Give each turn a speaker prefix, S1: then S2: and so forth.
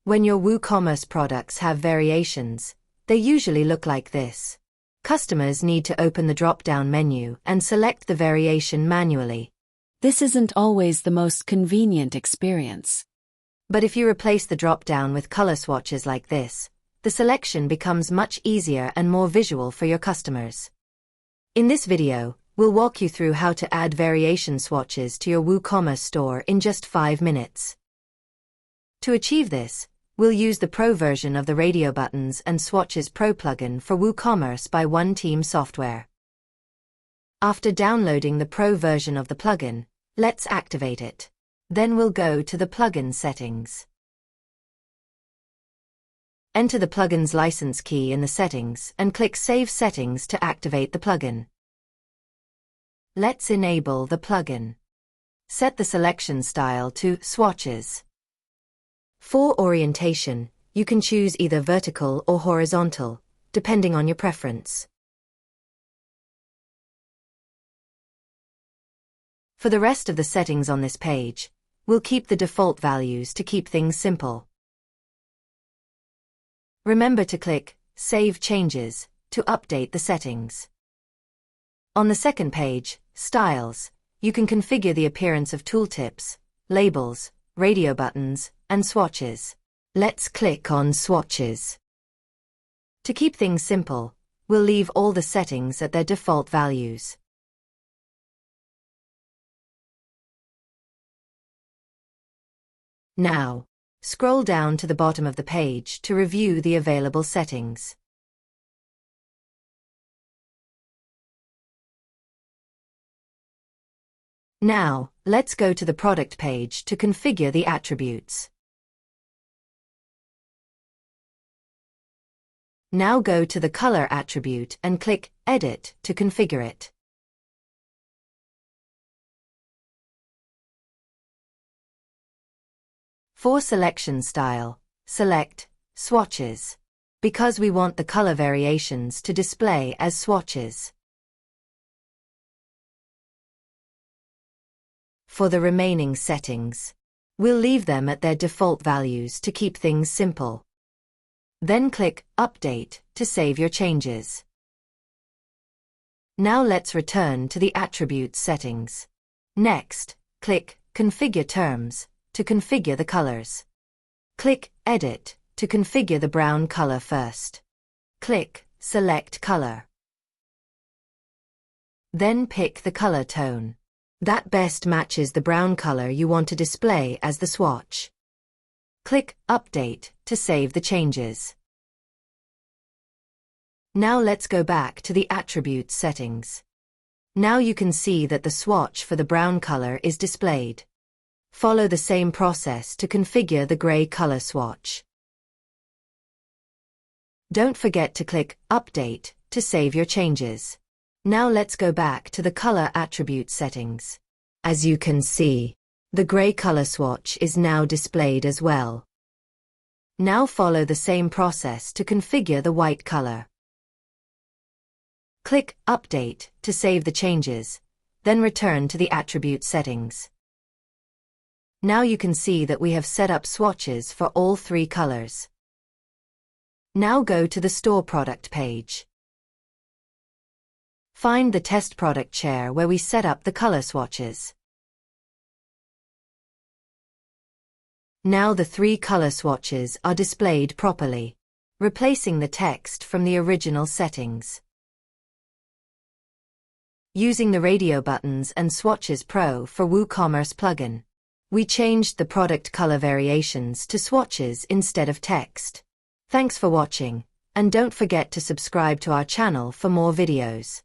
S1: When your WooCommerce products have variations, they usually look like this. Customers need to open the drop-down menu and select the variation manually.
S2: This isn't always the most convenient experience.
S1: But if you replace the drop-down with color swatches like this, the selection becomes much easier and more visual for your customers. In this video, we'll walk you through how to add variation swatches to your WooCommerce store in just 5 minutes. To achieve this, we'll use the Pro version of the Radio Buttons and Swatches Pro plugin for WooCommerce by One Team Software. After downloading the Pro version of the plugin, let's activate it. Then we'll go to the plugin settings. Enter the plugin's license key in the settings and click Save Settings to activate the plugin. Let's enable the plugin. Set the selection style to Swatches. For orientation, you can choose either vertical or horizontal, depending on your preference. For the rest of the settings on this page, we'll keep the default values to keep things simple. Remember to click Save Changes to update the settings. On the second page, Styles, you can configure the appearance of tooltips, labels, radio buttons, and swatches. Let's click on Swatches. To keep things simple, we'll leave all the settings at their default values. Now, scroll down to the bottom of the page to review the available settings. Now, let's go to the product page to configure the attributes. Now go to the color attribute and click Edit to configure it. For selection style, select Swatches, because we want the color variations to display as swatches. For the remaining settings, we'll leave them at their default values to keep things simple. Then click Update to save your changes. Now let's return to the attribute settings. Next, click Configure Terms to configure the colors. Click Edit to configure the brown color first. Click Select Color. Then pick the color tone that best matches the brown color you want to display as the swatch. Click Update to save the changes. Now let's go back to the attribute settings. Now you can see that the swatch for the brown color is displayed. Follow the same process to configure the gray color swatch. Don't forget to click Update to save your changes. Now let's go back to the color attribute settings. As you can see, the gray color swatch is now displayed as well. Now follow the same process to configure the white color. Click Update to save the changes, then return to the attribute settings. Now you can see that we have set up swatches for all 3 colors. Now go to the Store Product page. Find the Test Product chair where we set up the color swatches. Now the 3 color swatches are displayed properly, replacing the text from the original settings. Using the Radio Buttons and Swatches Pro for WooCommerce plugin, we changed the product color variations to swatches instead of text. Thanks for watching, and don't forget to subscribe to our channel for more videos.